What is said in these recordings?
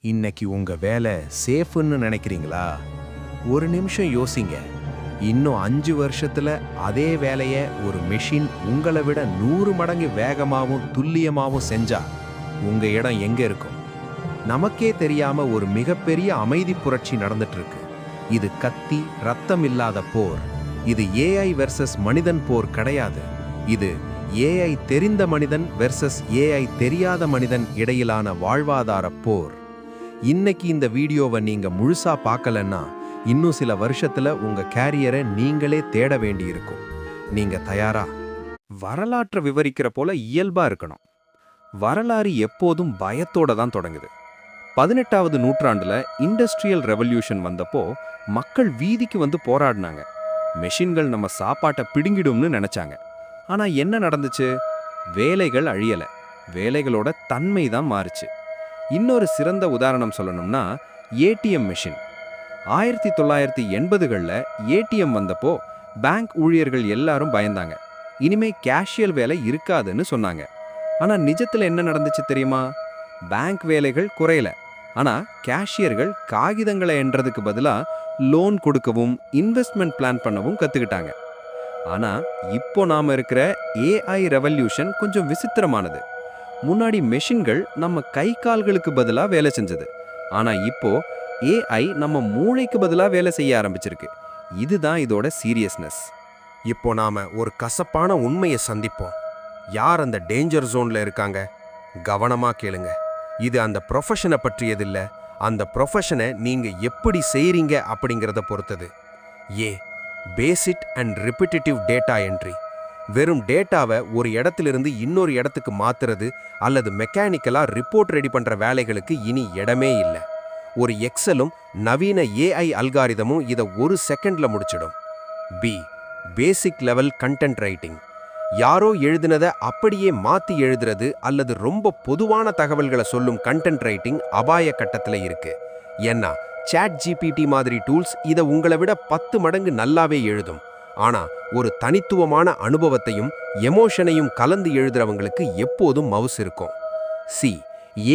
இன்னைக்கு உங்க வேலை சேஃப்னு நினைக்கிறீங்களா? ஒரு நிமிஷம் யோசிங்க. இன்னும் 5 வருஷத்துல அதே வேலையை ஒரு மெஷின் உங்களை விட 100 மடங்கு வேகமாவும் துல்லியமாவும் செஞ்சா உங்க இடம் எங்க இருக்கும்? நமக்கே தெரியாம ஒரு மிகப்பெரிய அமைதி புரட்சி நடந்துட்டு இருக்கு. இது கத்தி ரத்தம் இல்லாத போர். இது ஏஐ வெர்சஸ் மனிதன் போர் கிடையாது. இது ஏஐ தெரிந்த மனிதன் வெர்சஸ் ஏஐ தெரியாத மனிதன் இடையிலான வாழ்வாதார போர். இன்னைக்கு இந்த வீடியோவை நீங்க முழுசா பார்க்கலன்னா இன்னும் சில வருஷத்துல உங்க கேரியரை நீங்களே தேட வேண்டியிருக்கும். நீங்க தயாரா? வரலாற்றை விவரிக்கிற போல இயல்பா இருக்கணும். வரலாறு எப்போதும் பயத்தோட தான் தொடங்குது. 18வது நூற்றாண்டுல இண்டஸ்ட்ரியல் ரெவல்யூஷன் வந்தப்போ மக்கள் வீதிக்கு வந்து போராடினாங்க. மெஷின்கள் நம்ம சாப்பாட்டை பிடுங்கிடும்னு நினைச்சாங்க. ஆனா என்ன நடந்துச்சு? வேலைகள் அழியல, வேலைகளோட தன்மை தான் மாறுச்சு. இன்னொரு சிறந்த உதாரணம் சொல்லணும்னா ஏடிஎம் மெஷின். 1980களில் ஏடிஎம் வந்தப்போ பேங்க் ஊழியர்கள் எல்லாரும் பயந்தாங்க. இனிமே கேஷியல் வேலை இருக்காதுன்னு சொன்னாங்க. ஆனா நிஜத்துல என்ன நடந்துச்சு தெரியுமா? பேங்க் வேலைகள் குறையல, ஆனா கேஷியர்கள் காகிதங்களை எண்றதுக்கு பதிலா லோன் கொடுக்கவும் இன்வெஸ்ட்மெண்ட் பிளான் பண்ணவும் கத்துக்கிட்டாங்க. ஆனா இப்போ நாம இருக்கிற ஏஐ ரெவல்யூஷன் கொஞ்சம் விசித்திரமானது. முன்னாடி மெஷின்கள் நம்ம கை கால்களுக்கு பதிலா வேலை செஞ்சது. ஆனா இப்போ ஏஐ நம்ம மூளைக்கு பதிலா வேலை செய்ய ஆரம்பிச்சிருக்கு. இதுதான் இதோட சீரியஸ்னஸ். இப்போ நாம ஒரு கசப்பான உண்மையை சந்திப்போம். யார் அந்த டேஞ்சர் ஜோன்ல இருக்காங்க? கவனமா கேளுங்க. இது அந்த ப்ரொஃபஷனை பற்றியதில்ல, அந்த ப்ரொஃபஷனை நீங்க எப்படி செய்றீங்க அப்படிங்கிறத பொறுத்தது. Basic and repetitive data entry. வெறும் டேட்டாவை ஒரு இடத்திலிருந்து இன்னொரு இடத்துக்கு மாத்துறது அல்லது மெக்கானிக்கலா ரிப்போர்ட் ரெடி பண்ற வேலைகளுக்கு இனி இடமே இல்லை. ஒரு எக்ஸலும் நவீன ஏஐ அல்காரிதமும் இதை 1 செகண்ட்ல முடிச்சிடும். Basic level content writing. யாரோ எழுதினதை அப்படியே மாத்தி எழுதுறது அல்லது ரொம்ப பொதுவான தகவல்களை சொல்லும் கண்டென்ட் ரைட்டிங் அபாய கட்டத்தில் இருக்கு. ஏன்னா ChatGPT மாதிரி டூல்ஸ் இதை உங்களை விட 10 மடங்கு நல்லாவே எழுதும். ஆனா ஒரு தனித்துவமான அனுபவத்தையும் எமோஷனையும் கலந்து எழுதுறவங்களுக்கு எப்போதும் மவுஸ் இருக்கும்.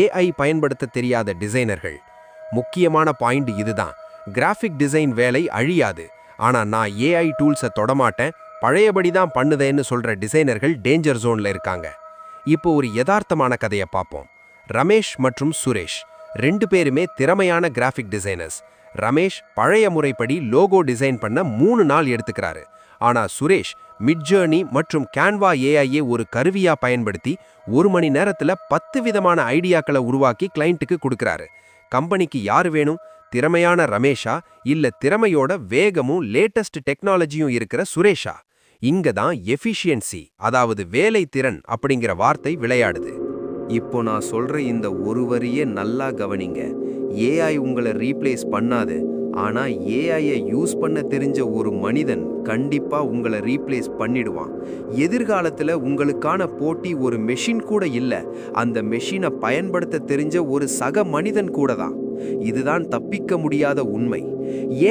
ஏஐ பயன்படுத்த தெரியாத டிசைனர்கள். முக்கியமான பாயிண்ட் இதுதான். கிராஃபிக் டிசைன் வேலை அழியாது, ஆனா நான் ஏஐ டூல்ஸை தொடமாட்டேன், பழையபடி தான் பண்ணுதேன்னு சொல்ற டிசைனர்கள் டேஞ்சர் ஜோன்ல இருக்காங்க. இப்போ ஒரு யதார்த்தமான கதையை பார்ப்போம். ரமேஷ் மற்றும் சுரேஷ் 2 பேருமே திறமையான கிராஃபிக் டிசைனர்ஸ். ரமேஷ் பழைய முறைப்படி லோகோ டிசைன் பண்ண 3 நாள் எடுத்துக்கிறாரு. ஆனா சுரேஷ் மிட்ஜர்னி மற்றும் கேன்வா ஏஐயை ஒரு கருவியா பயன்படுத்தி 1 மணி நேரத்துல 10 விதமான ஐடியாக்களை உருவாக்கி கிளைண்ட்டுக்கு கொடுக்கறாரு. கம்பெனிக்கு யாரு வேணும்? திறமையான ரமேஷா இல்ல திறமையோட வேகமும் லேட்டஸ்ட் டெக்னாலஜியும் இருக்கிற சுரேஷா? இங்க தான் எஃபிஷியன்சி, அதாவது வேலை திறன் அப்படிங்கிற வார்த்தை விளையாடுது. இப்போ நான் சொல்ற இந்த ஒரு வரியை நல்லா கவனிங்க. ஏஐ உங்களை ரீப்ளேஸ் பண்ணாது, ஆனா ஏஐயை யூஸ் பண்ண தெரிஞ்ச ஒரு மனிதன் கண்டிப்பா உங்களை ரீப்ளேஸ் பண்ணிடுவான். எதிர்காலத்துல உங்களுக்கான போட்டி ஒரு மெஷின் கூட இல்ல, அந்த மெஷினை பயன்படுத்த தெரிஞ்ச ஒரு சக மனிதன் கூட தான். இதுதான் தப்பிக்க முடியாத உண்மை.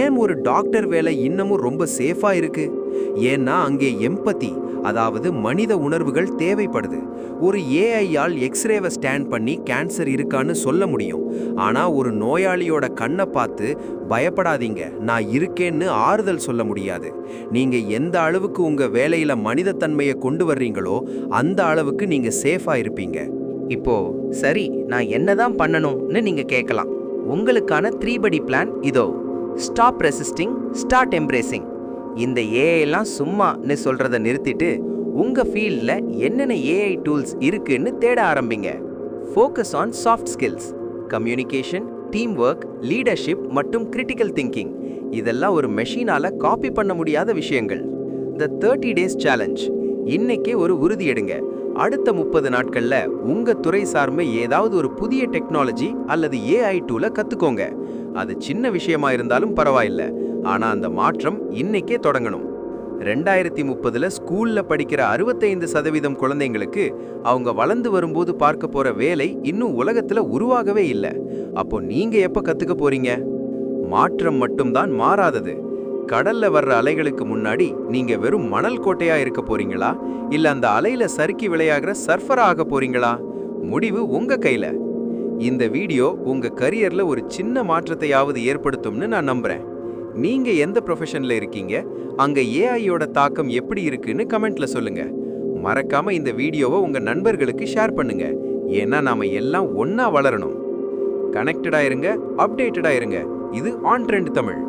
ஏன் ஒரு டாக்டர் வேலை இன்னமும் ரொம்ப சேஃபா இருக்கு? ஏன்னா அங்கே எம்பத்தி, அதாவது மனித உணர்வுகள் தேவைப்படுது. ஒரு ஏஐயால் எக்ஸ்ரேவை ஸ்கேன் பண்ணி கேன்சர் இருக்கான்னு சொல்ல முடியும், ஆனா ஒரு நோயாளியோட கண்ணை பார்த்து பயப்படாதீங்க நான் இருக்கேன்னு ஆறுதல் சொல்ல முடியாது. நீங்க எந்த அளவுக்கு உங்க வேலையில மனிதத்தன்மையை கொண்டு வர்றீங்களோ அந்த அளவுக்கு நீங்க சேஃபா இருப்பீங்க. இப்போ சரி, நான் என்னதான் பண்ணணும்னு நீங்க கேட்கலாம். உங்களுக்கான 3 பிளான் இதோ. Stop resisting, start embracing. இந்த ஏஐலாம் சும்மான்னு சொல்றத நிறுத்திட்டு உங்க ஃபீல்ட்ல என்னென்ன ஏஐ டூல்ஸ் இருக்குன்னு தேட ஆரம்பிங்க. Focus on soft skills, communication, team work, leadership மற்றும் கிரிட்டிக்கல் திங்கிங். இதெல்லாம் ஒரு மெஷினால காப்பி பண்ண முடியாத விஷயங்கள். த 30 days சேலஞ்ச். இன்னைக்கே ஒரு உறுதி எடுங்க. அடுத்த 30 நாட்கள்ல உங்க துறை சார்ந்த ஏதாவது ஒரு புதிய டெக்னாலஜி அல்லது ஏஐ டூலை கத்துக்கோங்க. அது சின்ன விஷயமா இருந்தாலும் பரவாயில்ல, ஆனா அந்த மாற்றம் இன்னைக்கே தொடங்கணும். 2030ல ஸ்கூல்ல படிக்கிற 65% குழந்தைங்களுக்கு அவங்க வளர்ந்து வரும்போது பார்க்க போற வேலை இன்னும் உலகத்துல உருவாகவே இல்லை. அப்போ நீங்க எப்ப கத்துக்க போறீங்க? மாற்றம் மட்டும்தான் மாறாதது. கடல்ல வர்ற அலைகளுக்கு முன்னாடி நீங்க வெறும் மணல் கோட்டையா இருக்க போறீங்களா, இல்ல அந்த அலையில சறுக்கி விளையாடுற சர்ஃபரா ஆக போறீங்களா? முடிவு உங்க கையில. இந்த வீடியோ உங்க கரியர்ல ஒரு சின்ன மாற்றத்தையாவது ஏற்படுத்தும்னு நான் நம்புறேன். நீங்க எந்த ப்ரொஃபஷன்ல இருக்கீங்க, அங்க ஏஐயோட தாக்கம் எப்படி இருக்குன்னு கமெண்ட்ல சொல்லுங்க. மறக்காம இந்த வீடியோவை உங்க நண்பர்களுக்கு ஷேர் பண்ணுங்க. ஏன்னா நாம எல்லாம் ஒண்ணா வளரணும். கனெக்டடா இருங்க, அப்டேட்டடா இருங்க. இது ஆன் ட்ரெண்ட் தமிழ்.